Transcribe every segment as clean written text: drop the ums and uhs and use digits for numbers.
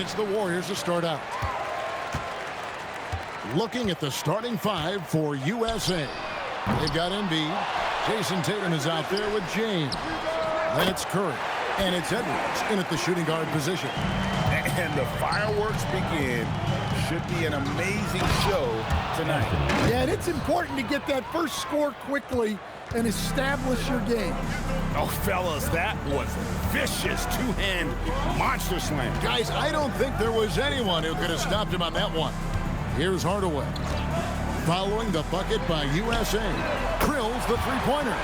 it's the Warriors to start out. Looking at the starting five for USA. They've got Embiid. Jason Tatum is out there with James. Then it's Curry. And it's Edwards in at the shooting guard position. And the fireworks begin. Should be an amazing show tonight. Yeah, and it's important to get that first score quickly and establish your game. Oh, fellas, that was vicious two-hand monster slam. Guys, I don't think there was anyone who could have stopped him on that one. Here's Hardaway. Following the bucket by USA. Drills the three-pointer.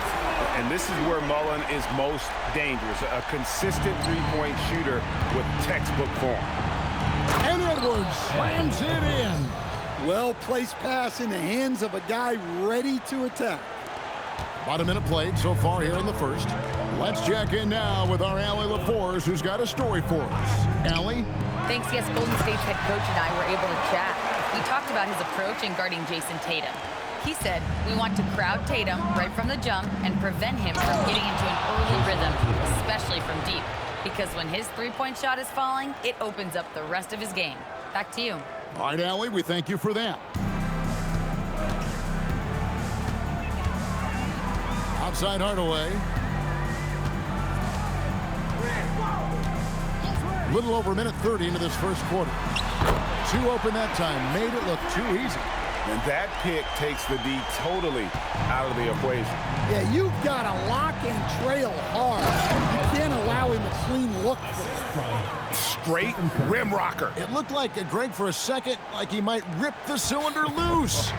And this is where Mullen is most dangerous. A consistent three-point shooter with textbook form. And Edwards slams it in. Well-placed pass in the hands of a guy ready to attack. About a minute played so far here in the first. Let's check in now with our Allie LaForce, who's got a story for us. Allie? Thanks, yes, Golden State's head coach and I were able to chat. We talked about his approach in guarding Jason Tatum. He said, we want to crowd Tatum right from the jump and prevent him from getting into an early rhythm, especially from deep. Because when his three-point shot is falling, it opens up the rest of his game. Back to you. All right, Allie, we thank you for that. Outside Hardaway. Little over a minute 30 into this first quarter. Two open that time. Made it look too easy. And that pick takes the D totally out of the equation. Yeah, you've got to lock and trail hard. You can't allow him a clean look for it. Straight rim rocker. It looked like, Greg, for a second, like he might rip the cylinder loose.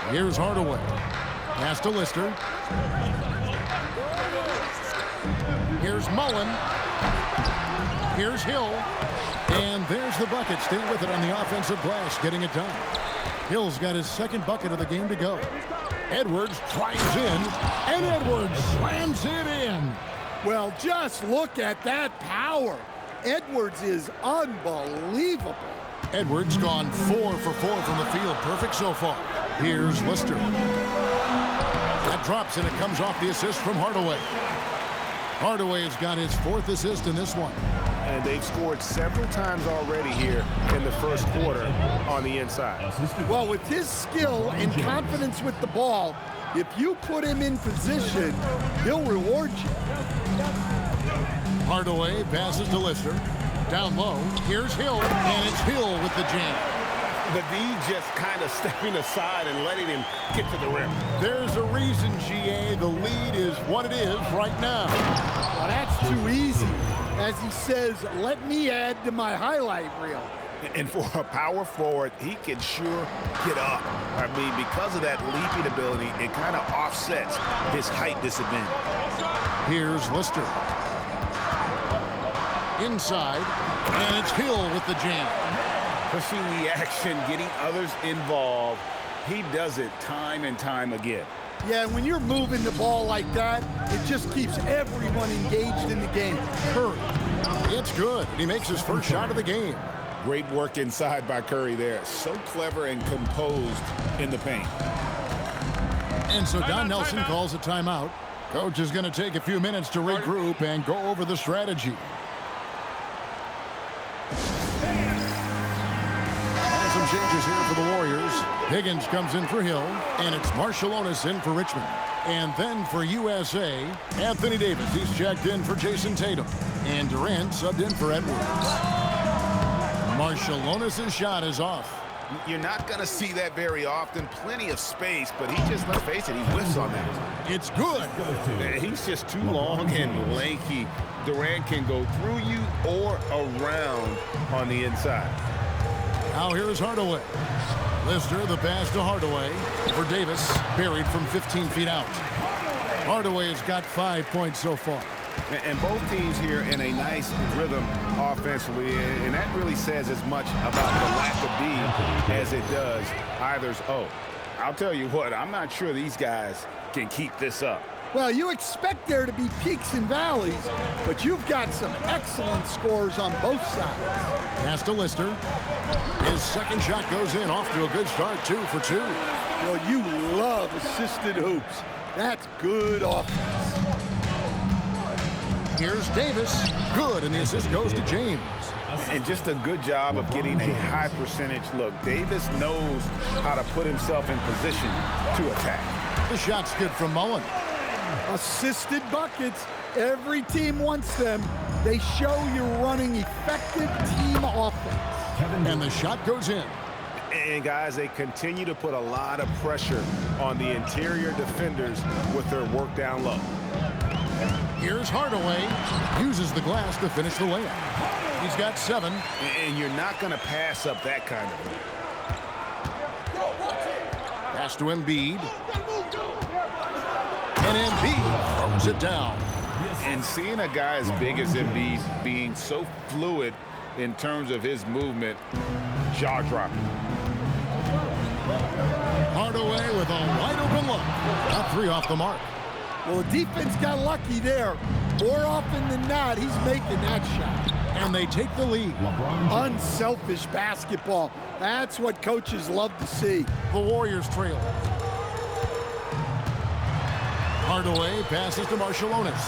Here's Hardaway. Pass to Lister. Here's Mullen. Here's Hill. And there's the bucket. Stay with it on the offensive glass, getting it done. Hill's got his second bucket of the game to go. Edwards drives in, and Edwards slams it in. Well, just look at that power. Edwards is unbelievable. Edwards gone 4 for 4 from the field. Perfect so far. Here's Lister. That drops, and it comes off the assist from Hardaway. Hardaway has got his fourth assist in this one. And they've scored several times already here in the first quarter on the inside. Well, with his skill and confidence with the ball, if you put him in position, he'll reward you. Hardaway passes to Lister. Down low, here's Hill, and it's Hill with the jam. The D just kind of stepping aside and letting him get to the rim. There's a reason, GA, the lead is what it is right now. Well, that's too easy. As he says, let me add to my highlight reel. And for a power forward, he can sure get up. I mean, because of that leaping ability, it kind of offsets his height disadvantage. Here's Lister. Inside, and it's Hill with the jam. Pushing the action, getting others involved. He does it time and time again. Yeah, when you're moving the ball like that, it just keeps everyone engaged in the game. Curry. It's good. He makes his first shot of the game. Great work inside by Curry there. So clever and composed in the paint. And so Don Nelson calls a timeout. Coach is going to take a few minutes to regroup and go over the strategy. Some changes here for the Warriors. Higgins comes in for Hill, and it's Marciulionis in for Richmond. And then for USA, Anthony Davis. He's checked in for Jason Tatum. And Durant subbed in for Edwards. Marciulionis' shot is off. You're not going to see that very often. Plenty of space, but he just, let's face it, he whiffs on that. It's good. He's just too long and lanky. Durant can go through you or around on the inside. Now here is Hardaway. Lister, the pass to Hardaway for Davis, buried from 15 feet out. Hardaway has got 5 points so far. And both teams here in a nice rhythm offensively, and that really says as much about the lack of D as it does either's O. I'll tell you what, I'm not sure these guys can keep this up. Well, you expect there to be peaks and valleys, but you've got some excellent scores on both sides. Pass to Lister. His second shot goes in, off to a good start, 2 for 2. Well, you love assisted hoops. That's good offense. Here's Davis. Good, and the assist goes to James. And just a good job of getting a high percentage look. Davis knows how to put himself in position to attack. The shot's good from Mullen. Assisted buckets. Every team wants them. They show you're running effective team offense. And the shot goes in. And guys, they continue to put a lot of pressure on the interior defenders with their work down low. Here's Hardaway. Uses the glass to finish the layup. He's got 7. And you're not going to pass up that kind of thing. Pass to Embiid. And Embiid throws it down. And seeing a guy as big as Embiid being so fluid in terms of his movement, jaw-dropping. Hardaway with a wide open look. Not 3 off the mark. Well, the defense got lucky there. More often than not, he's making that shot. And they take the lead. Unselfish basketball. That's what coaches love to see. The Warriors trail. Hardaway passes to Marciulionis.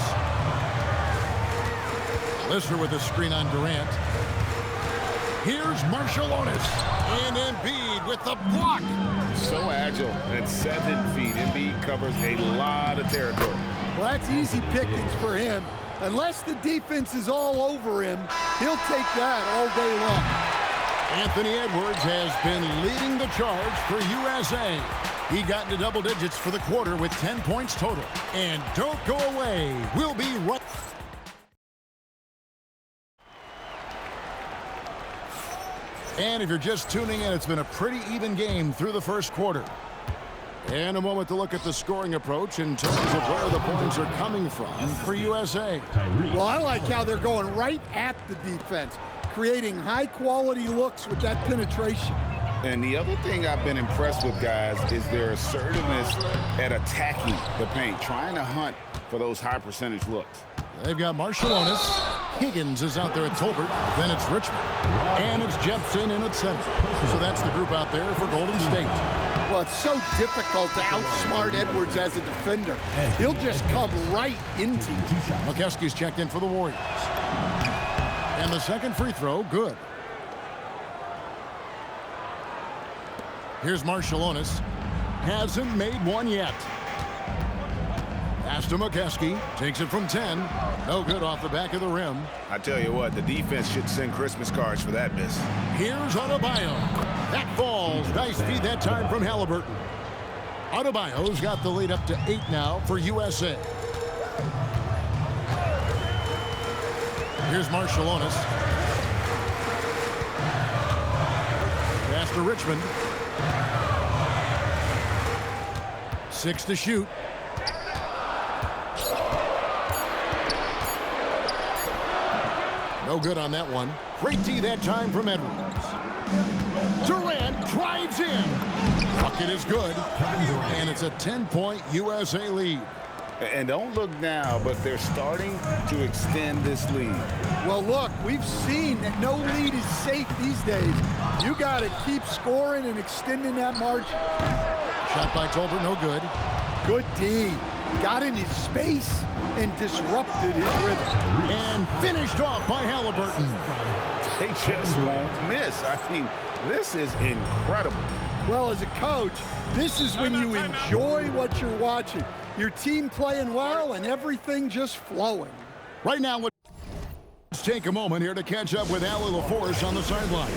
Lister with the screen on Durant. Here's Marciulionis. And Embiid with the block. So agile at 7 feet. Embiid covers a lot of territory. Well, that's easy pickings for him. Unless the defense is all over him, he'll take that all day long. Anthony Edwards has been leading the charge for USA. He got into double digits for the quarter with 10 points total. And don't go away. We'll be right. And if you're just tuning in, it's been a pretty even game through the first quarter. And a moment to look at the scoring approach in terms of where the points are coming from for USA. Well, I like how they're going right at the defense, creating high-quality looks with that penetration. And the other thing I've been impressed with, guys, is their assertiveness at attacking the paint, trying to hunt for those high-percentage looks. They've got Marciulionis. Higgins is out there at Tolbert. Then it's Richmond. And it's Jepson in at center. So that's the group out there for Golden State. Well, it's so difficult to outsmart Edwards as a defender. He'll just come right into you. McKeskey's checked in for the Warriors. And the second free throw, good. Here's Marciulionis. Hasn't made one yet. Pass to McKeskey. Takes it from 10. No good off the back of the rim. I tell you what, the defense should send Christmas cards for that miss. Here's Adebayo. That falls. Nice feed that time from Halliburton. Adebayo's got the lead up to 8 now for USA. Here's Marciulionis. Pass to Richmond. 6 to shoot. No good on that one. Great D that time from Edwards. Durant drives in. Bucket is good. And it's a 10-point USA lead. And don't look now, but they're starting to extend this lead. Well, look, we've seen that no lead is safe these days. You got to keep scoring and extending that margin. Shot by Tolbert, no good. Good D. Got in his space and disrupted his rhythm. And finished off by Halliburton. They just won't miss. I mean, this is incredible. Well, as a coach, this is when you enjoy what you're watching. Your team playing well and everything just flowing. Right now, let's take a moment here to catch up with Allie LaForce on the sideline.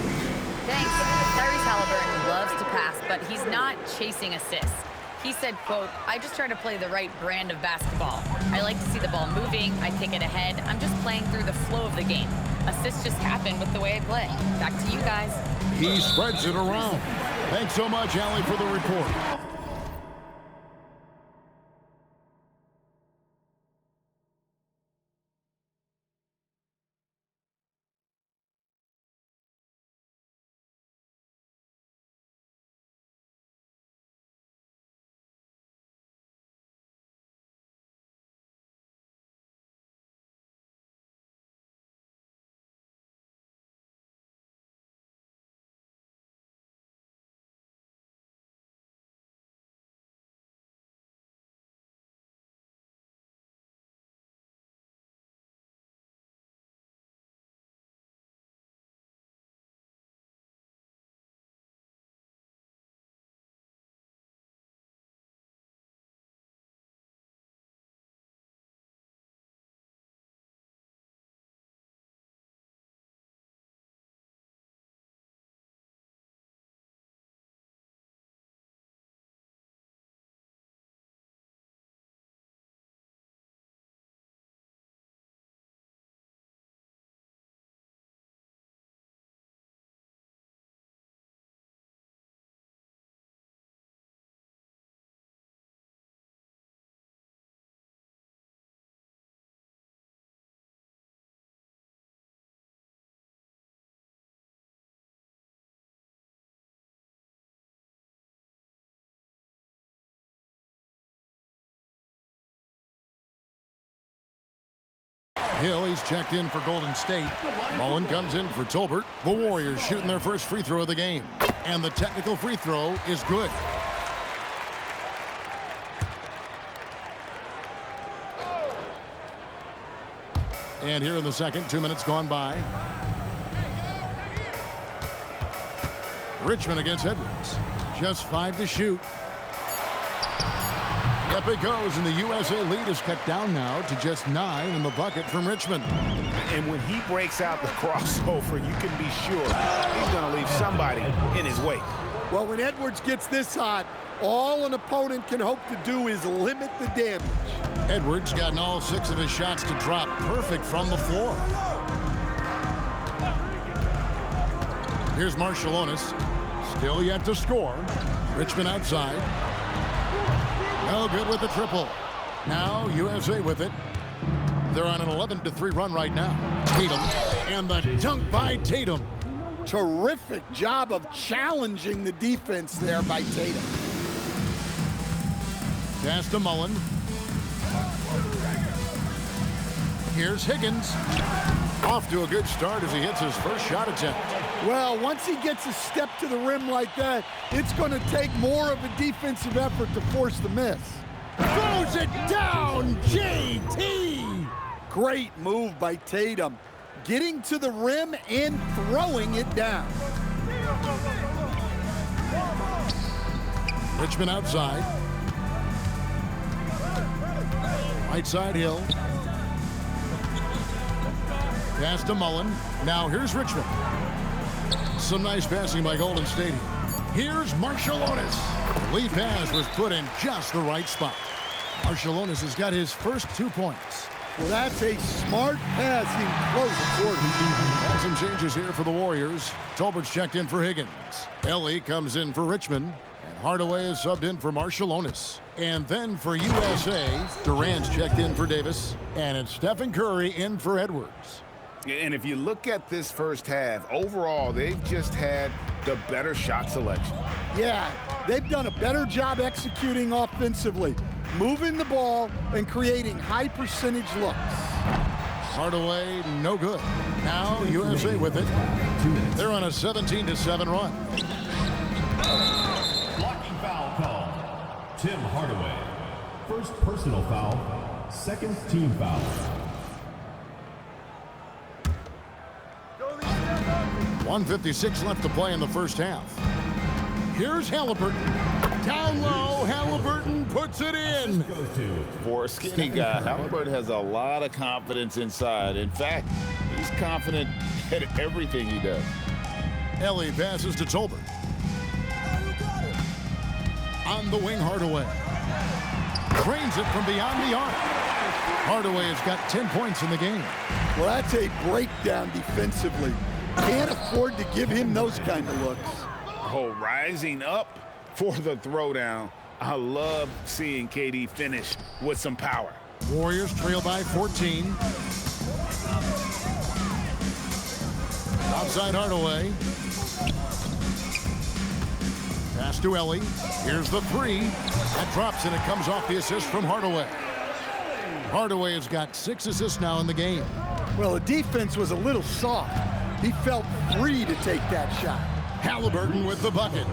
Thanks. Tyrese Halliburton loves to pass, but he's not chasing assists. He said, quote, "I just try to play the right brand of basketball. I like to see the ball moving. I take it ahead. I'm just playing through the flow of the game. Assists just happen with the way I play." Back to you guys. He spreads it around. Thanks so much, Allie, for the report. Hill, he's checked in for Golden State. Mullen comes in for Tolbert. The Warriors shooting their first free throw of the game. And the technical free throw is good. And here in the second, 2 minutes gone by. Richmond against Edwards. Just 5 to shoot. Up it goes, and the USA lead is cut down now to just 9 in the bucket from Richmond. And when he breaks out the crossover, you can be sure he's going to leave somebody in his wake. Well, when Edwards gets this hot, all an opponent can hope to do is limit the damage. Edwards gotten all 6 of his shots to drop perfect from the floor. Here's Marciulionis. Still yet to score. Richmond outside. No good with the triple. Now USA with it. They're on an 11-3 run right now. Tatum. And the dunk by Tatum. Terrific job of challenging the defense there by Tatum. Pass to Mullen. Here's Higgins. Off to a good start as he hits his first shot attempt. Well, once he gets a step to the rim like that, it's going to take more of a defensive effort to force the miss. Throws it down, JT! Great move by Tatum. Getting to the rim and throwing it down. Richmond outside. Right side Hill. Pass to Mullen. Now here's Richmond. Some nice passing by Golden State. Here's Marciulionis. The lead pass was put in just the right spot. Marciulionis has got his first 2 points. Well, that's a smart pass in close quarters. And some changes here for the Warriors. Tolbert's checked in for Higgins. Ellie comes in for Richmond. And Hardaway is subbed in for Marciulionis. And then for USA, Durant's checked in for Davis. And it's Stephen Curry in for Edwards. And if you look at this first half, overall, they've just had the better shot selection. Yeah, they've done a better job executing offensively, moving the ball and creating high percentage looks. Hardaway, no good. Now USA with it. They're on a 17-7 run. Blocking foul call. Tim Hardaway. First personal foul. Second team foul. 1:56 left to play in the first half. Here's Halliburton. Down low, Halliburton puts it in. For a skinny guy, Halliburton has a lot of confidence inside. In fact, he's confident at everything he does. Ellie passes to Tolbert. On the wing, Hardaway. Drains it from beyond the arc. Hardaway has got 10 points in the game. Well, that's a breakdown defensively. Can't afford to give him those kind of looks. Oh, rising up for the throwdown. I love seeing KD finish with some power. Warriors trail by 14. Outside Hardaway. Pass to Ellie. Here's the three. That drops and it comes off the assist from Hardaway. Hardaway has got 6 assists now in the game. Well, the defense was a little soft. He felt free to take that shot. Halliburton with the bucket.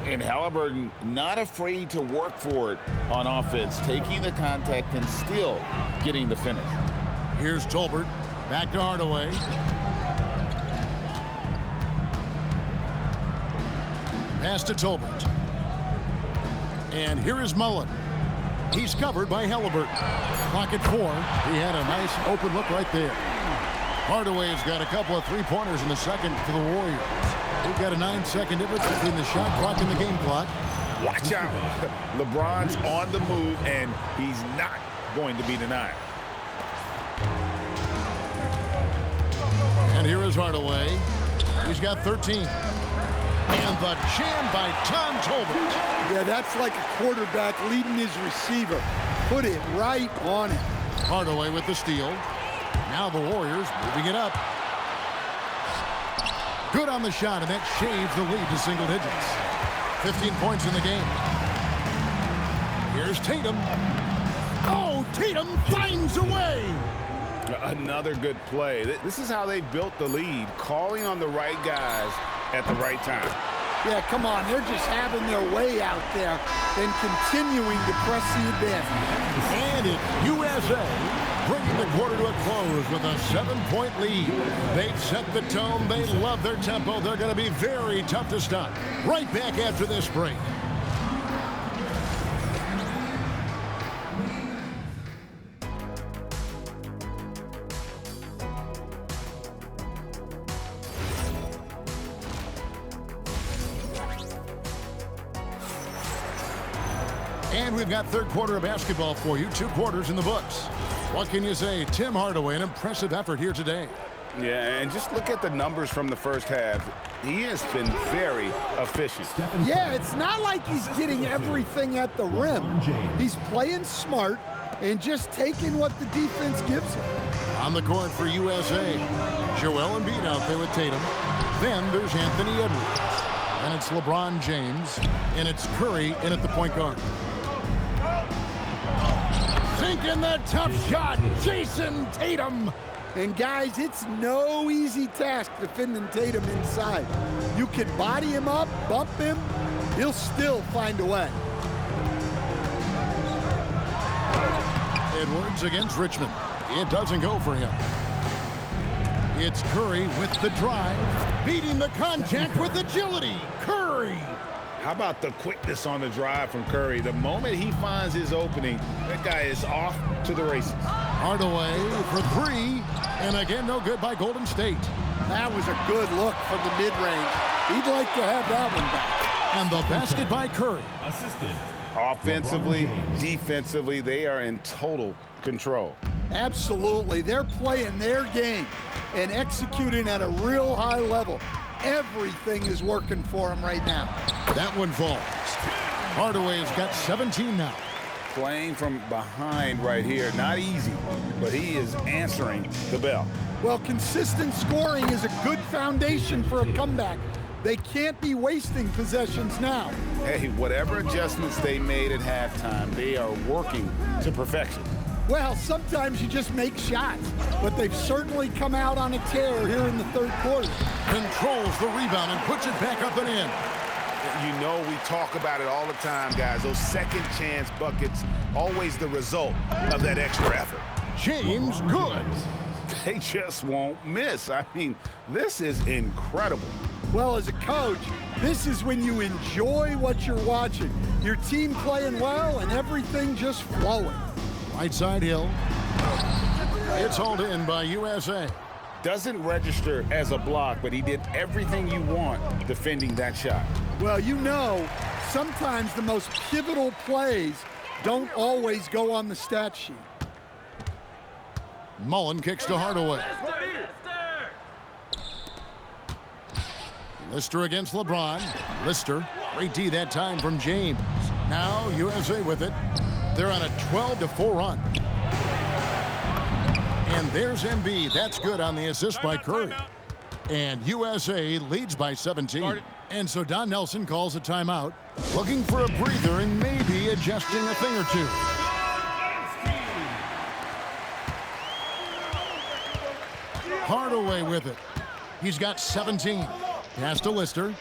And Halliburton not afraid to work for it on offense, taking the contact and still getting the finish. Here's Tolbert. Back to Hardaway. Pass to Tolbert. And here is Mullen. He's covered by Halliburton. Clock at 4. He had a nice open look right there. Hardaway's got a couple of three-pointers in the second for the Warriors. We've got a 9-second difference between the shot clock and the game clock. Watch out. LeBron's on the move, and he's not going to be denied. And here is Hardaway. He's got 13. And the jam by Tom Tolbert. Yeah, that's like a quarterback leading his receiver. Put it right on him. Hardaway with the steal. Now the Warriors moving it up. Good on the shot, and that shaves the lead to single digits. 15 points in the game. Here's Tatum. Oh, Tatum finds a way. Another good play. This is how they built the lead, calling on the right guys at the right time. Yeah, come on. They're just having their way out there and continuing to press the advantage. And it's USA bringing the quarter to a close with a 7-point lead. They've set the tone. They love their tempo. They're going to be very tough to stop. Right back after this break. And we've got third quarter of basketball for you. 2 quarters in the books. What can you say? Tim Hardaway, an impressive effort here today. Yeah, and just look at the numbers from the first half. He has been very efficient. Yeah, it's not like he's getting everything at the rim. He's playing smart and just taking what the defense gives him. On the court for USA, Joel Embiid out there with Tatum. Then there's Anthony Edwards. And it's LeBron James. And it's Curry in at the point guard. Sinking that tough shot, Jason Tatum. And guys, it's no easy task defending Tatum inside. You can body him up, bump him, he'll still find a way. Edwards against Richmond. It doesn't go for him. It's Curry with the drive, beating the contact with agility. Curry. How about the quickness on the drive from Curry? The moment he finds his opening, that guy is off to the races. Hardaway for 3, and again, no good by Golden State. That was a good look from the mid-range. He'd like to have that one back. And the basket by Curry. Assistant. Offensively, defensively, they are in total control. Absolutely. They're playing their game and executing at a real high level. Everything is working for him right now. That one falls. Hardaway's got 17 now. Playing from behind right here, not easy, but he is answering the bell. Well, consistent scoring is a good foundation for a comeback. They can't be wasting possessions now. Hey, whatever adjustments they made at halftime, they are working to perfection. Well, sometimes you just make shots, but they've certainly come out on a tear here in the third quarter. Controls the rebound and puts it back up and in. You know, we talk about it all the time, guys. Those second chance buckets, always the result of that extra effort. James good. They just won't miss. I mean, this is incredible. Well, as a coach, this is when you enjoy what you're watching. Your team playing well and everything just flowing. Right side Hill. It's hauled in by USA. Doesn't register as a block, but he did everything you want defending that shot. Well, you know, sometimes the most pivotal plays don't always go on the stat sheet. Mullen kicks to Hardaway. Lister against LeBron. Lister, great D that time from James. Now USA with it. They're on a 12-4 run. And there's Embiid. That's good on the assist by Curry. And USA leads by 17. And so Don Nelson calls a timeout, looking for a breather and maybe adjusting a thing or two. Hardaway with it. He's got 17. Pass to Lister.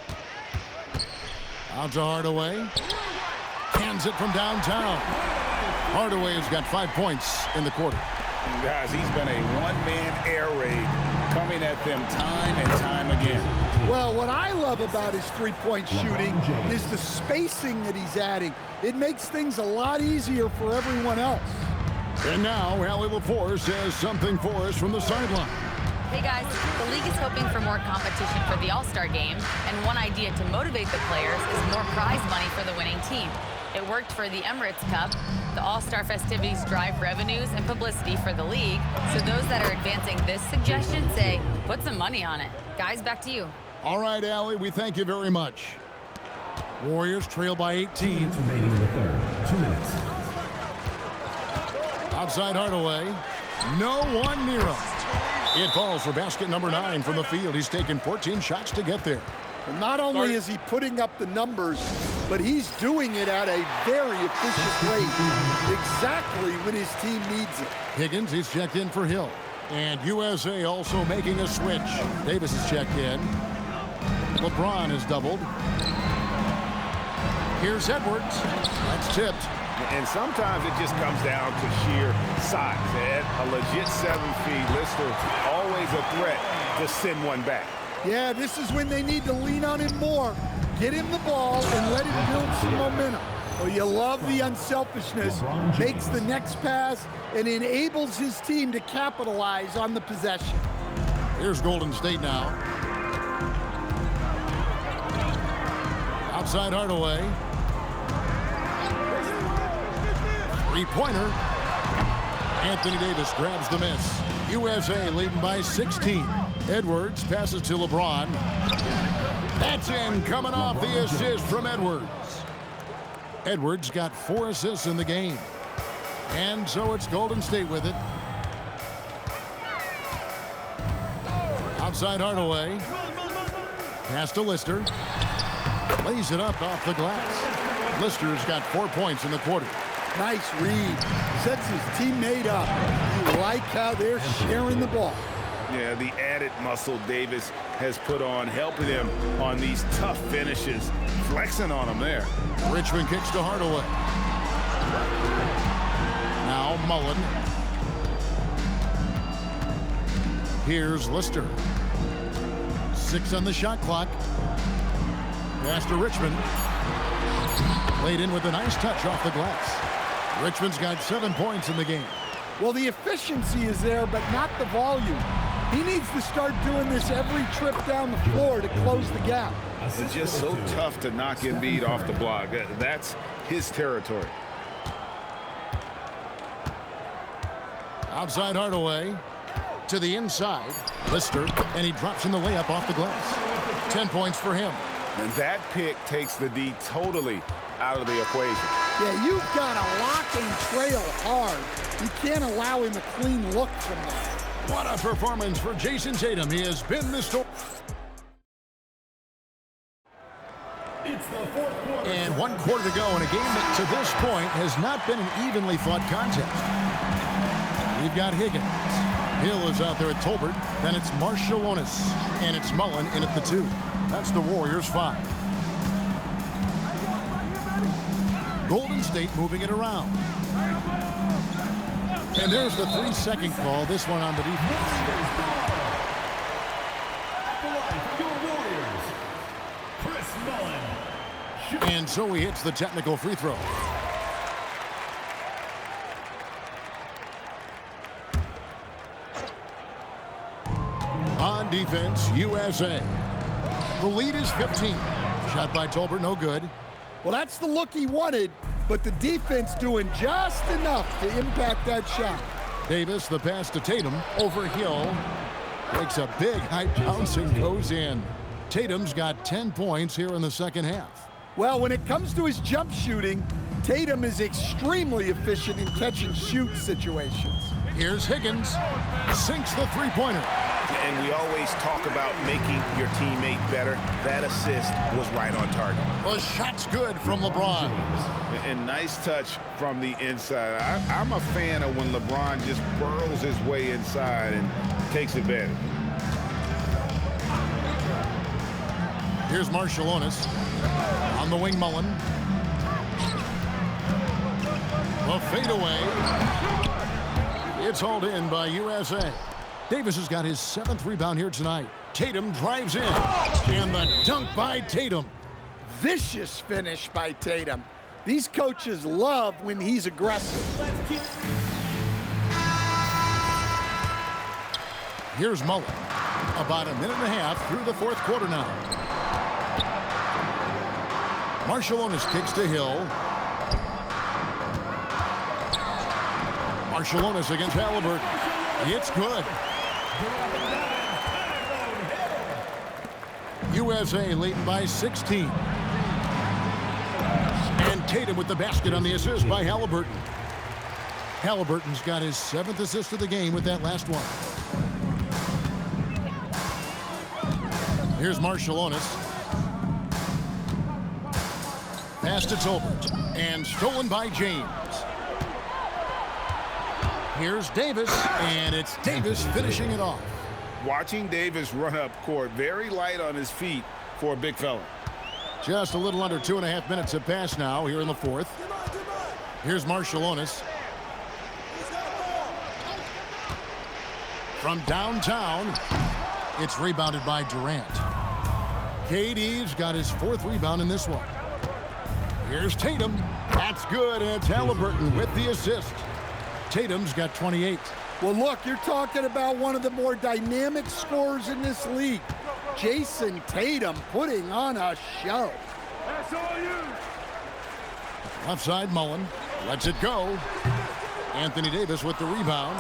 Out to Hardaway. Cans it from downtown. Hardaway's got 5 points in the quarter. Guys, he's been a one-man air raid coming at them time and time again. Well, what I love about his three-point shooting is the spacing that he's adding. It makes things a lot easier for everyone else. And now, Allie LaForce has something for us from the sideline. Hey guys, the league is hoping for more competition for the All-Star game, and one idea to motivate the players is more prize money for the winning team. It worked for the Emirates Cup. The All-Star festivities drive revenues and publicity for the league, so those that are advancing this suggestion say, put some money on it. Guys, back to you. All right, Allie, we thank you very much. Warriors trail by 18. Remaining in the third. 2 minutes. Outside Hardaway. No one near him. It falls for basket number 9 from the field. He's taken 14 shots to get there. And not only is he putting up the numbers, but he's doing it at a very efficient rate, exactly when his team needs it. Higgins, he's checked in for Hill. And USA also making a switch. Davis is checked in. LeBron is doubled. Here's Edwards. That's tipped. And sometimes it just comes down to sheer size. At a legit 7 feet, Lister always a threat to send one back. Yeah, this is when they need to lean on him more. Get him the ball and let him build some momentum. Well, you love the unselfishness. Makes the next pass and enables his team to capitalize on the possession. Here's Golden State now. Outside Hardaway. Three-pointer. Anthony Davis grabs the miss. USA leading by 16. Edwards passes to LeBron. That's in, coming off the assist from Edwards. Edwards got 4 assists in the game. And so it's Golden State with it. Outside Hardaway. Pass to Lister. Lays it up off the glass. Lister's got 4 points in the quarter. Nice read. Sets his teammate up. You like how they're sharing the ball. Yeah, the added muscle Davis has put on, helping him on these tough finishes. Flexing on him there. Richmond kicks to Hardaway. Now Mullen. Here's Lister. 6 on the shot clock. Pass to Richmond. Laid in with a nice touch off the glass. Richmond's got 7 points in the game. Well, the efficiency is there, but not the volume. He needs to start doing this every trip down the floor to close the gap. It's just so tough to knock Embiid off the block. That's his territory. Outside Hardaway. To the inside. Lister. And he drops in the layup off the glass. 10 points for him. And that pick takes the D totally out of the equation. Yeah, you've got to lock and trail hard. You can't allow him a clean look from that. What a performance for Jason Tatum. He has been the story. It's the fourth quarter. And 1 quarter to go in a game that to this point has not been an evenly fought contest. We've got Higgins. Hill is out there at Tolbert. Then it's Marciulionis. And it's Mullen in at the 2. That's the Warriors' 5. Golden State moving it around. And there's the 3-second call. This one on the defense. And so he hits the technical free throw. On defense, USA. The lead is 15. Shot by Tolbert, no good. Well, that's the look he wanted, but the defense doing just enough to impact that shot. Davis, the pass to Tatum, over Hill. Makes a big high bounce and goes in. Tatum's got 10 points here in the second half. Well, when it comes to his jump shooting, Tatum is extremely efficient in catch-and-shoot situations. Here's Higgins. Sinks the three-pointer. And we always talk about making your teammate better. That assist was right on target. The shot's good from LeBron. And nice touch from the inside. I'm a fan of when LeBron just burrows his way inside and takes advantage. Here's Marciulionis. On the wing, Mullen. The fadeaway. It's hauled in by USA. Davis has got his 7th rebound here tonight. Tatum drives in. And the dunk by Tatum. Vicious finish by Tatum. These coaches love when he's aggressive. Here's Mullen. About a minute and a half through the 4th quarter now. Marciulionis kicks to Hill. Marciulionis against Halliburton. It's good. USA leading by 16. And Tatum with the basket on the assist by Halliburton. Halliburton's got his 7th assist of the game with that last one. Here's Marciulionis. Pass to Tolbert. And stolen by James. Here's Davis, and it's Davis finishing it off. Watching Davis run up court, very light on his feet for a big fella. Just a little under 2.5 minutes have passed now here in the fourth. Here's Marciulionis. From downtown, it's rebounded by Durant. KD's got his fourth rebound in this one. Here's Tatum. That's good, and it's Halliburton with the assist. Tatum's got 28. Well, look, you're talking about one of the more dynamic scorers in this league. Jason Tatum putting on a show. That's all you. Left side, Mullen lets it go. Anthony Davis with the rebound.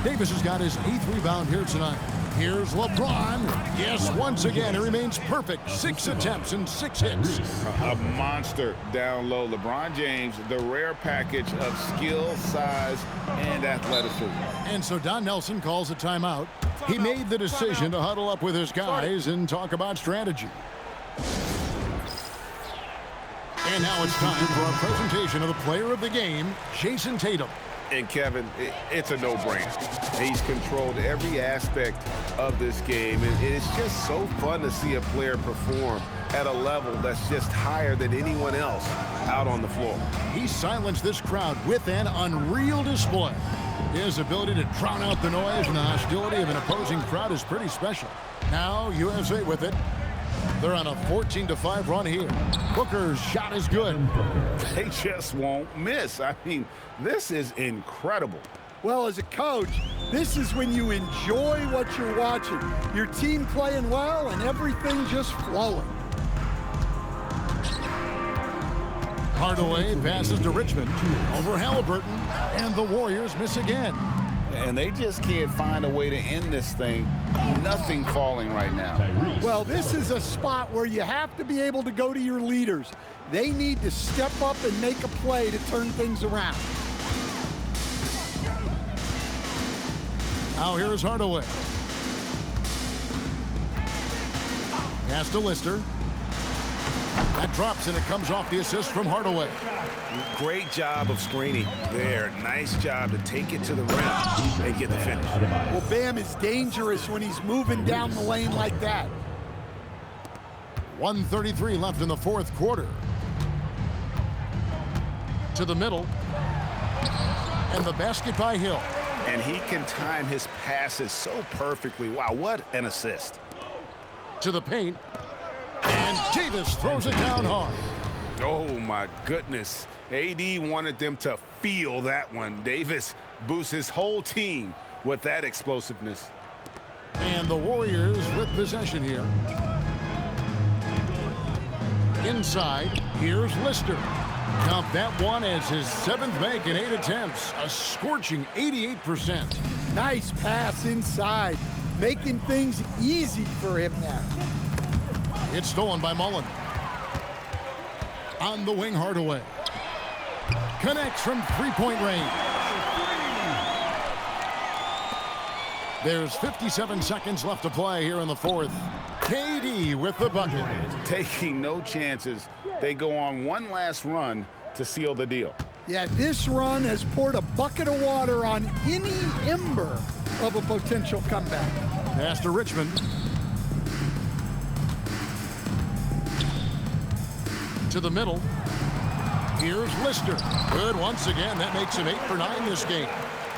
Davis has got his 8th rebound here tonight. Here's LeBron. Yes, once again, he remains perfect. 6 attempts and 6 hits. A monster down low. LeBron James, the rare package of skill, size, and athleticism. And so Don Nelson calls a timeout. He made the decision to huddle up with his guys and talk about strategy. And now it's time for a presentation of the player of the game, Jason Tatum. And Kevin, it's a no-brainer. He's controlled every aspect of this game, and it's just so fun to see a player perform at a level that's just higher than anyone else out on the floor. He silenced this crowd with an unreal display. His ability to drown out the noise and the hostility of an opposing crowd is pretty special. Now USA with it. They're on a 14-5 run here. Booker's shot is good. They just won't miss. I mean, this is incredible. Well, as a coach, this is when you enjoy what you're watching. Your team playing well and everything just flowing. Hardaway passes to Richmond over Halliburton, and the Warriors miss again. And they just can't find a way to end this thing. Nothing falling right now. Well, this is a spot where you have to be able to go to your leaders. They need to step up and make a play to turn things around. Now here's Hardaway. Pass to Lister. That drops, and it comes off the assist from Hardaway. Great job of screening there. Nice job to take it to the rim and get the finish. Well, Bam is dangerous when he's moving down the lane like that. 1:33 left in the fourth quarter. To the middle. And the basket by Hill. And he can time his passes so perfectly. Wow, what an assist. To the paint. And Davis throws it down hard. Oh, my goodness. AD wanted them to feel that one. Davis boosts his whole team with that explosiveness. And the Warriors with possession here. Inside, here's Lister. Count that one as his 7th make in 8 attempts. A scorching 88%. Nice pass inside, making things easy for him now. It's stolen by Mullen. On the wing, Hardaway. Connects from three-point range. There's 57 seconds left to play here in the fourth. KD with the bucket. Taking no chances. They go on one last run to seal the deal. Yeah, this run has poured a bucket of water on any ember of a potential comeback. Pass to Richmond. To the middle. Here's Lister. Good once again. That makes him 8 for 9 this game.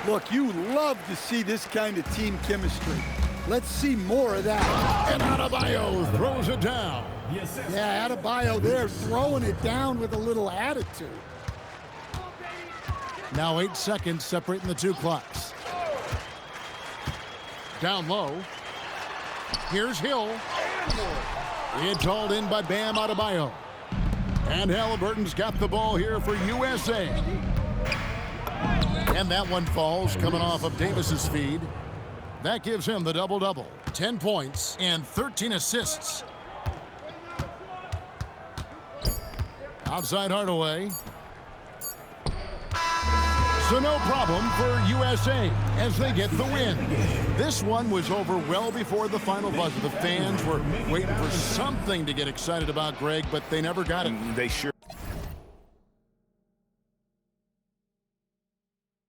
Look, you love to see this kind of team chemistry. Let's see more of that. And Adebayo throws it down. Yeah, Adebayo there throwing it down with a little attitude. Now 8 seconds separating the two clocks. Down low. Here's Hill. It's hauled in by Bam Adebayo. And Halliburton's got the ball here for USA. And that one falls coming off of Davis's feed. That gives him the double-double. 10 points and 13 assists. Outside Hardaway. So no problem for USA as they get the win. This one was over well before the final buzzer. The fans were waiting for something to get excited about, Greg, but they never got it. They sure